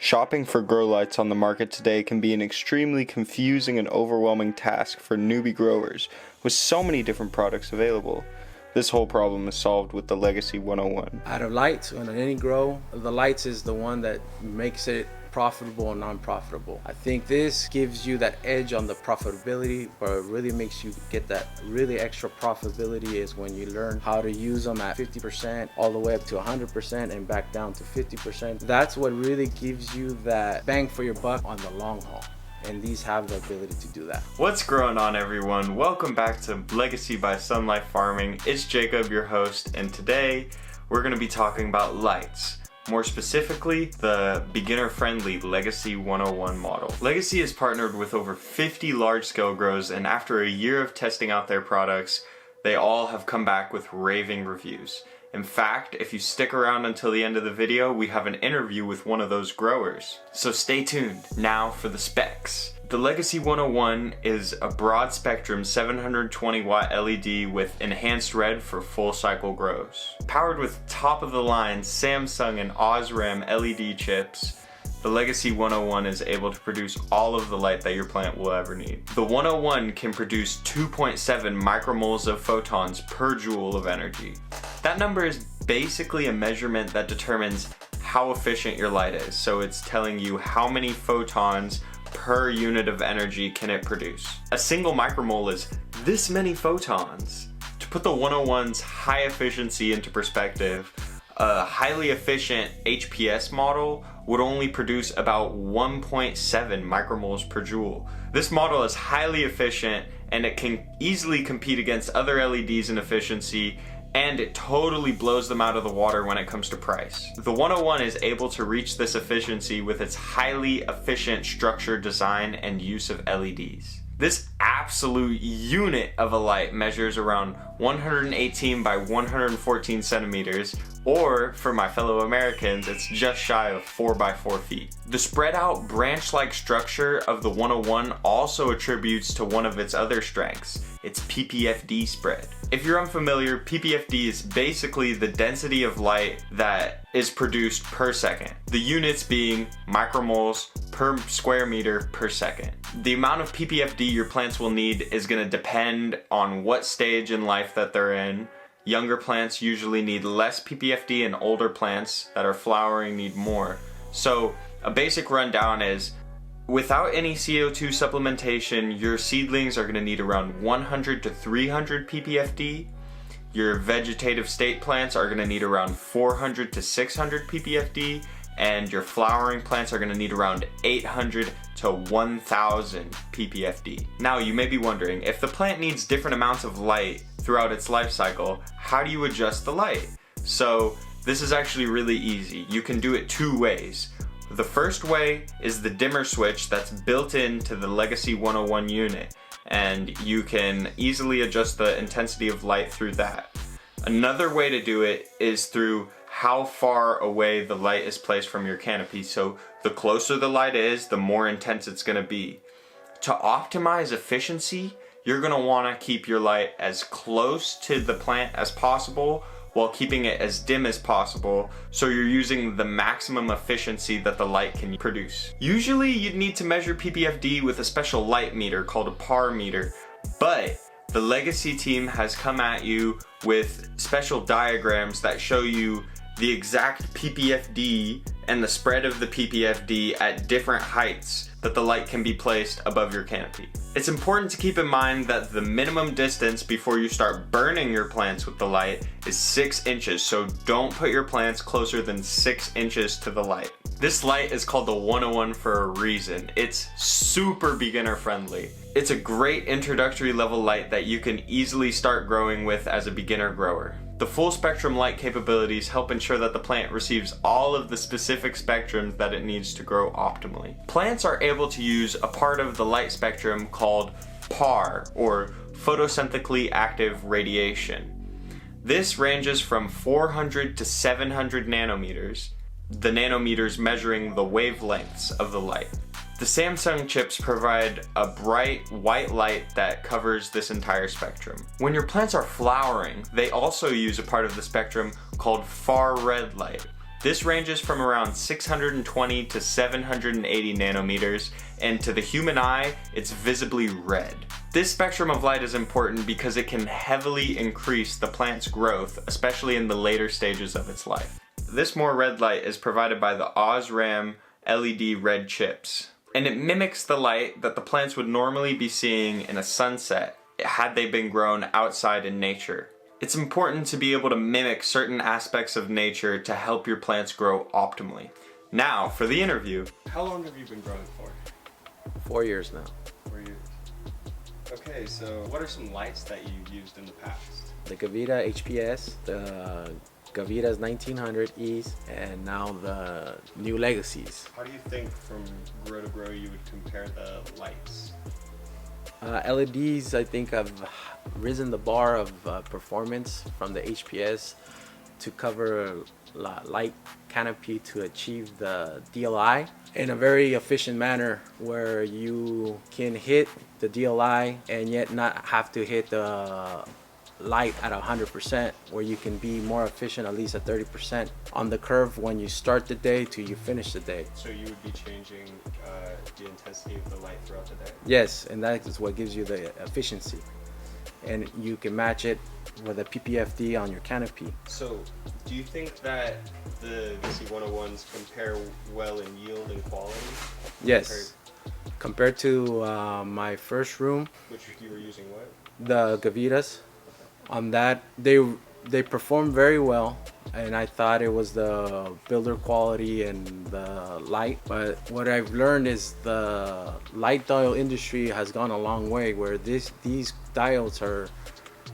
Shopping for grow lights on the market today can be an extremely confusing and overwhelming task for newbie growers with so many different products available. This whole problem is solved with the Legacy 101. Out of lights, on any grow, the lights is the one that makes it profitable and non-profitable. I think this gives you that edge on the profitability, but it really makes you get that really extra profitability is when you learn how to use them at 50% all the way up to 100% and back down to 50%. That's what really gives you that bang for your buck on the long haul. And these have the ability to do that. What's going on, everyone? Welcome back to Legacy by Sun Life Farming. It's Jacob, your host, and today we're going to be talking about lights. More specifically, the beginner-friendly Legacy 101 model. Legacy has partnered with over 50 large-scale grows, and after a year of testing out their products, they all have come back with raving reviews. In fact, if you stick around until the end of the video, we have an interview with one of those growers. So stay tuned. Now for the specs. The Legacy 101 is a broad spectrum 720 watt LED with enhanced red for full cycle grows. Powered with top of the line Samsung and Osram LED chips, the Legacy 101 is able to produce all of the light that your plant will ever need. The 101 can produce 2.7 micromoles of photons per joule of energy. That number is basically a measurement that determines how efficient your light is. So it's telling you how many photons per unit of energy can it produce. A single micromole is this many photons. To put the 101's high efficiency into perspective, a highly efficient HPS model would only produce about 1.7 micromoles per joule. This model is highly efficient and it can easily compete against other LEDs in efficiency, and it totally blows them out of the water when it comes to price. The 101 is able to reach this efficiency with its highly efficient structure design and use of LEDs. This absolute unit of a light measures around 118 by 114 centimeters, or for my fellow Americans, it's just shy of 4 by 4 feet. The spread out branch-like structure of the 101 also attributes to one of its other strengths, its PPFD spread. If you're unfamiliar, PPFD is basically the density of light that is produced per second. The units being micromoles per square meter per second. The amount of PPFD your plants will need is going to depend on what stage in life that they're in. Younger plants usually need less PPFD and older plants that are flowering need more. So a basic rundown is, without any CO2 supplementation, your seedlings are going to need around 100 to 300 PPFD. Your vegetative state plants are going to need around 400 to 600 PPFD. And your flowering plants are going to need around 800 to 1000 PPFD. Now you may be wondering, if the plant needs different amounts of light throughout its life cycle, how do you adjust the light? So this is actually really easy. You can do it two ways. The first way is the dimmer switch that's built into the Legacy 101 unit, and you can easily adjust the intensity of light through that. Another way to do it is through how far away the light is placed from your canopy. So the closer the light is, the more intense it's going to be. To optimize efficiency, you're going to want to keep your light as close to the plant as possible while keeping it as dim as possible, so you're using the maximum efficiency that the light can produce. Usually you'd need to measure PPFD with a special light meter called a PAR meter, but the Legacy team has come at you with special diagrams that show you the exact PPFD and the spread of the PPFD at different heights that the light can be placed above your canopy. It's important to keep in mind that the minimum distance before you start burning your plants with the light is 6 inches, so don't put your plants closer than 6 inches to the light. This light is called the 101 for a reason. It's super beginner friendly. It's a great introductory level light that you can easily start growing with as a beginner grower. The full spectrum light capabilities help ensure that the plant receives all of the specific spectrums that it needs to grow optimally. Plants are able to use a part of the light spectrum called PAR, or photosynthetically active radiation. This ranges from 400 to 700 nanometers, the nanometers measuring the wavelengths of the light. The Samsung chips provide a bright white light that covers this entire spectrum. When your plants are flowering, they also use a part of the spectrum called far red light. This ranges from around 620 to 780 nanometers, and to the human eye, it's visibly red. This spectrum of light is important because it can heavily increase the plant's growth, especially in the later stages of its life. This more red light is provided by the OSRAM LED red chips, and it mimics the light that the plants would normally be seeing in a sunset had they been grown outside in nature. It's important to be able to mimic certain aspects of nature to help your plants grow optimally. Now, for the interview. How long have you been growing for? 4 years now. 4 years. Okay, so what are some lights that you've used in the past? The Gavita HPS, the Gavita's 1900Es, and now the new Legacies. How do you think from grow to grow you would compare the lights? LEDs, I think, have risen the bar of performance from the HPS to cover light canopy to achieve the DLI in a very efficient manner, where you can hit the DLI and yet not have to hit the light at 100%, where you can be more efficient, at least at 30% on the curve when you start the day to you finish the day. So you would be changing the intensity of the light throughout the day? Yes, and that is what gives you the efficiency. And you can match it with a PPFD on your canopy. So do you think that the C101s compare well in yield and quality? Yes. Compared to my first room, Which you were using what? the Gavitas, on that they performed very well, and I thought it was the builder quality and the light. But what I've learned is the light diode industry has gone a long way, where these diodes are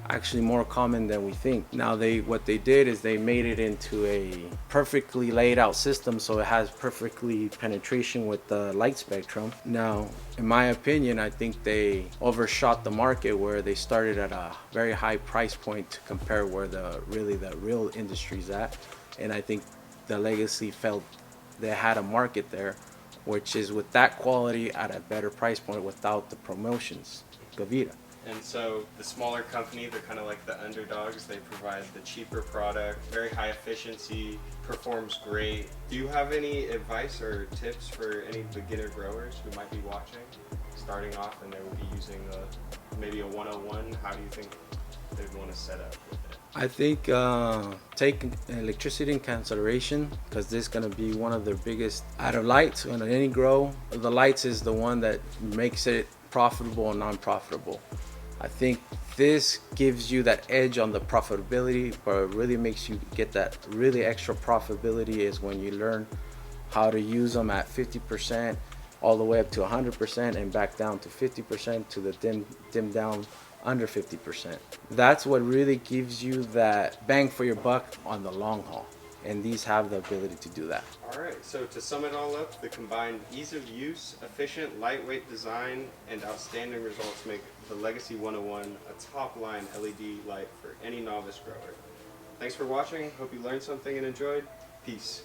actually more common than we think. Now what they did is they made it into a perfectly laid out system, so it has perfectly penetration with the light spectrum. Now, in my opinion, I think they overshot the market, where they started at a very high price point to compare where the real industry's at. And I think the Legacy felt they had a market there, which is with that quality at a better price point without the promotions. Gavita. And so the smaller company, they're kind of like the underdogs. They provide the cheaper product, very high efficiency, performs great. Do you have any advice or tips for any beginner growers who might be watching, starting off, and they would be using maybe a 101? How do you think they'd want to set up with it? I think take electricity in consideration, because this is going to be one of their biggest out of lights on any grow. The lights is the one that makes it profitable and non-profitable. I think this gives you that edge on the profitability, but it really makes you get that really extra profitability is when you learn how to use them at 50% all the way up to 100% and back down to 50% to the dim down under 50%. That's what really gives you that bang for your buck on the long haul, and these have the ability to do that. All right, so to sum it all up, the combined ease of use, efficient, lightweight design, and outstanding results make the Legacy 101 a top-line LED light for any novice grower. Thanks for watching. Hope you learned something and enjoyed. Peace.